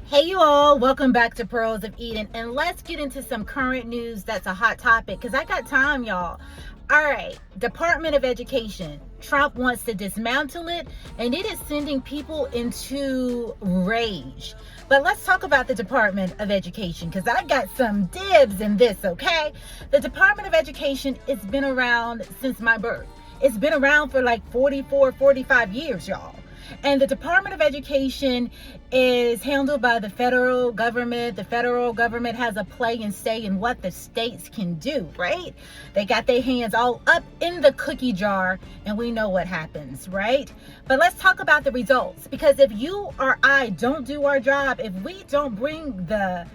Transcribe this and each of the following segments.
Hey you all, welcome back to Pearls of Eden, and let's get into some current news that's a hot topic because I got time, y'all. All right, Department of Education. Trump wants to dismantle it, and it is sending people into rage. But let's talk about the Department of Education because I got some dibs in this, okay? The Department of Education has been around since my birth. It's been around for like 44, 45 years, y'all. And the Department of Education is handled by the federal government. The federal government has a play and say in what the states can do, right? They got their hands all up in the cookie jar, and we know what happens, right? But let's talk about the results, because if you or I don't do our job, if we don't bring the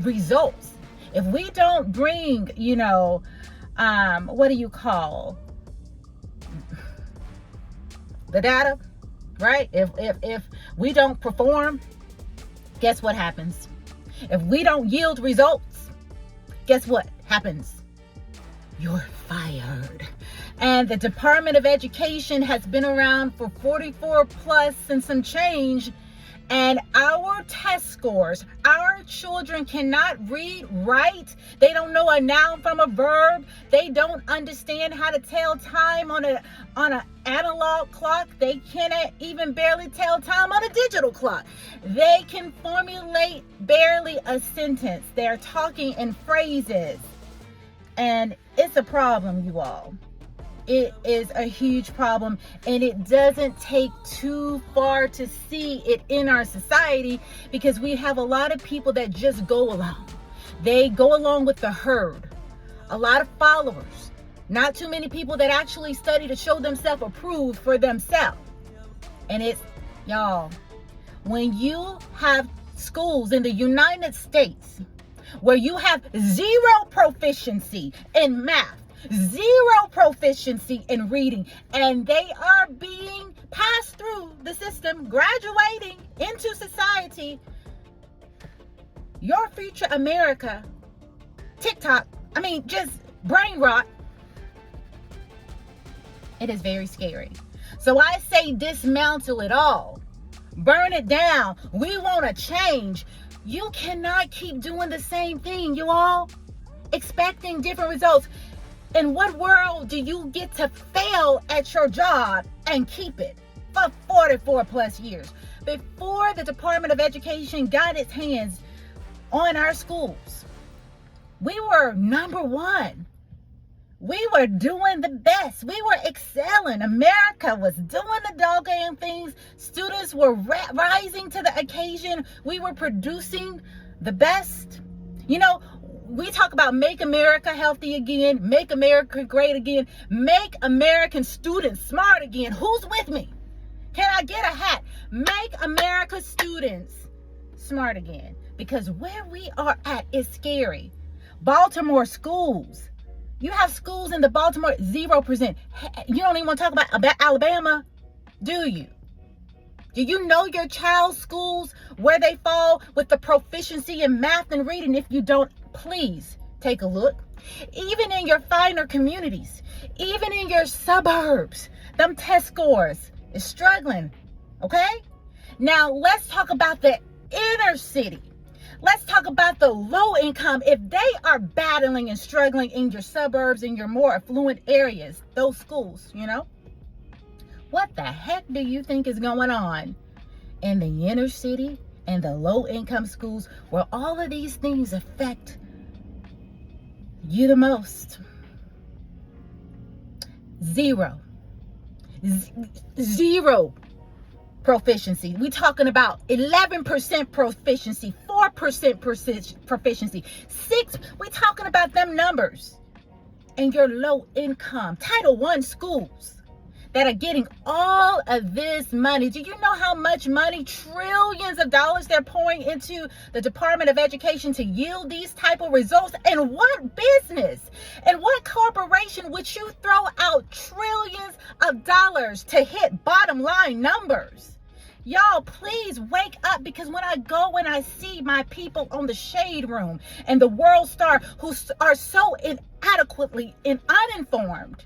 results, if we don't bring, what do you call the data? Right? If we don't perform, guess what happens? If we don't yield results, guess what happens? You're fired. And the Department of Education has been around for 44 plus and some change. And our test scores, our children cannot read, write. They don't know a noun from a verb. They don't understand how to tell time on an analog clock. They cannot even barely tell time on a digital clock. They can formulate barely a sentence. They're talking in phrases. And it's a problem, you all. It is a huge problem, and it doesn't take too far to see it in our society, because we have a lot of people that just go along. They go along with the herd. A lot of followers. Not too many people that actually study to show themselves approved for themselves. And it's, y'all, when you have schools in the United States where you have zero proficiency in math, zero proficiency in reading, and they are being passed through the system, graduating into society, your future America, just brain rot. It is very scary. So I say dismantle it all. Burn it down. We want to change. You cannot keep doing the same thing, you all, expecting different results. In what world do you get to fail at your job and keep it for 44 plus years? Before the Department of Education got its hands on our schools, we were number one. We were doing the best. We were excelling. America was doing the doggone things. Students were rising to the occasion. We were producing the best. We talk about make America healthy again, make America great again, make American students smart again. Who's with me? Can I get a hat? Make America students smart again. Because where we are at is scary. Baltimore schools. You have schools in the Baltimore, 0%. You don't even want to talk about Alabama, do you? Do you know your child's schools, where they fall with the proficiency in math and reading? If you don't, please take a look. Even in your finer communities, even in your suburbs, them test scores is struggling, okay? Now, let's talk about the inner city. Let's talk about the low income. If they are battling and struggling in your suburbs, in your more affluent areas, those schools, what the heck do you think is going on in the inner city and the low income schools where all of these things affect you the most? Zero proficiency. We're talking about 11% proficiency, 4% proficiency, 6%. We're talking about them numbers. And your low income Title I schools that are getting all of this money. Do you know how much money, trillions of dollars, they're pouring into the Department of Education to yield these type of results? And what business and what corporation would you throw out trillions of dollars to hit bottom line numbers? Y'all, please wake up, because when I go and I see my people on the Shade Room and the World Star who are so inadequately and uninformed,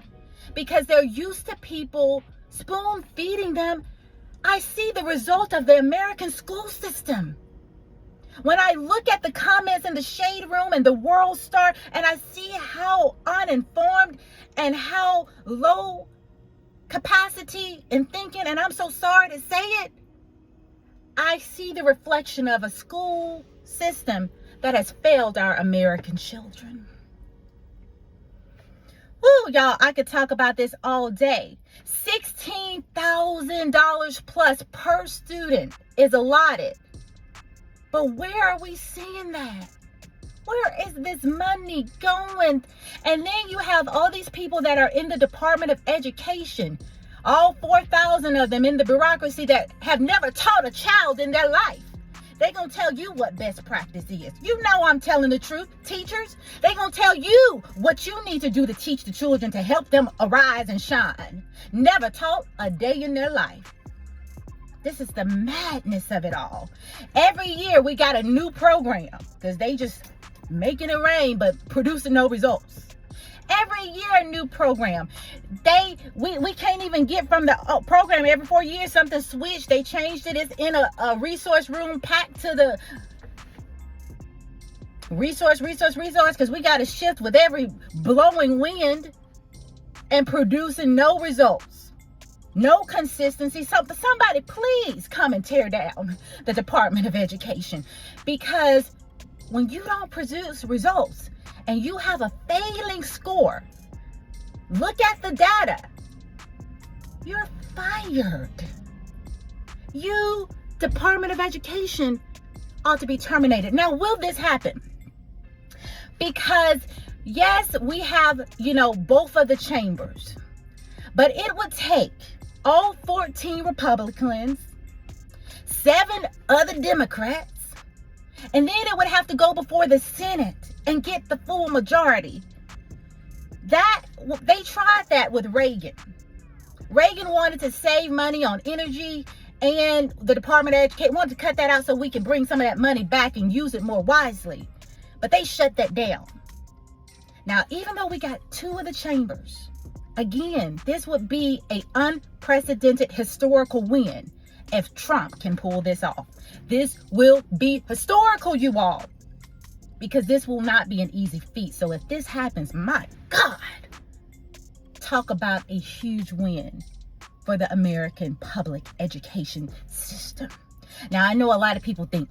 because they're used to people spoon feeding them, I see the result of the American school system. When I look at the comments in the shade room and the World Star, and I see how uninformed and how low capacity in thinking, and I'm so sorry to say it, I see the reflection of a school system that has failed our American children. Woo, y'all, I could talk about this all day. $16,000 plus per student is allotted. But where are we seeing that? Where is this money going? And then you have all these people that are in the Department of Education, all 4,000 of them in the bureaucracy that have never taught a child in their life. They're going to tell you what best practice is. You know I'm telling the truth. Teachers, they're going to tell you what you need to do to teach the children to help them arise and shine. Never taught a day in their life. This is the madness of it all. Every year we got a new program because they just making it rain but producing no results. Every year a new program. We can't even get from the program every 4 years. Something switched. They changed it. It's in a resource room packed to the resource because we got to shift with every blowing wind and producing no results. No consistency. So somebody please come and tear down the Department of Education, because when you don't produce results and you have a failing score, look at the data. You're fired. You, Department of Education, ought to be terminated. Now, will this happen? Because yes, we have, both of the chambers, but it would take all 14 Republicans, 7 other Democrats, and then it would have to go before the Senate and get the full majority. They tried that with Reagan. Reagan wanted to save money on energy, and the Department of Education wanted to cut that out so we can bring some of that money back and use it more wisely. But they shut that down. Now, even though we got 2 of the chambers, again, this would be an unprecedented historical win if Trump can pull this off. This will be historical, you all, because this will not be an easy feat. So if this happens, my God, talk about a huge win for the American public education system. Now, I know a lot of people think,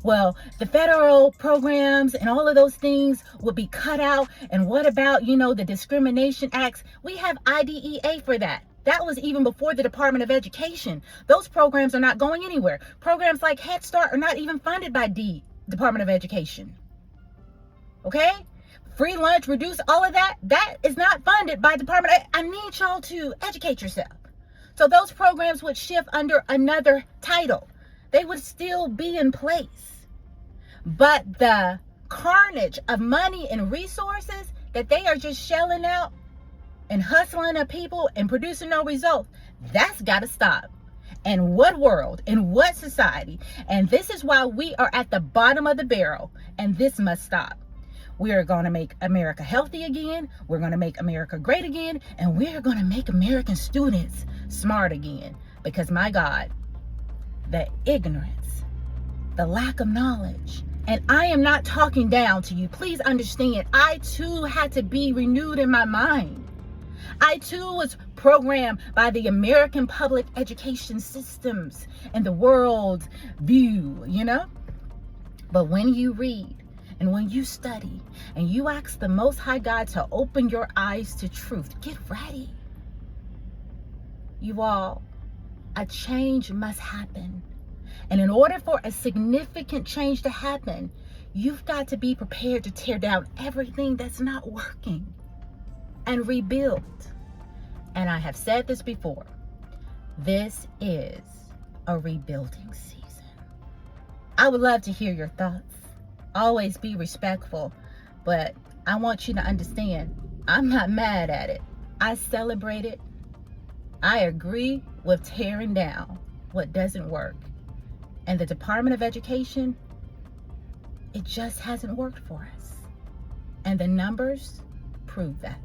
well, the federal programs and all of those things would be cut out. And what about, the discrimination acts? We have IDEA for that. That was even before the Department of Education. Those programs are not going anywhere. Programs like Head Start are not even funded by the Department of Education. Okay? Free lunch, reduce, all of that, that is not funded by Department. I need y'all to educate yourself. So those programs would shift under another title. They would still be in place. But the carnage of money and resources that they are just shelling out and hustling at people and producing no results, that's got to stop. And what world, in what society? And this is why we are at the bottom of the barrel, and this must stop. We are going to make America healthy again. We're going to make America great again. And we're going to make American students smart again. Because my God, the ignorance, the lack of knowledge. And I am not talking down to you. Please understand, I too had to be renewed in my mind. I too was programmed by the American public education systems and the world view, But when you read and when you study and you ask the Most High God to open your eyes to truth, get ready. You all, a change must happen. And in order for a significant change to happen, you've got to be prepared to tear down everything that's not working and rebuild. And I have said this before, this is a rebuilding season. I would love to hear your thoughts. Always be respectful, but I want you to understand, I'm not mad at it. I celebrate it. I agree with tearing down what doesn't work. And the Department of Education, it just hasn't worked for us. And the numbers prove that.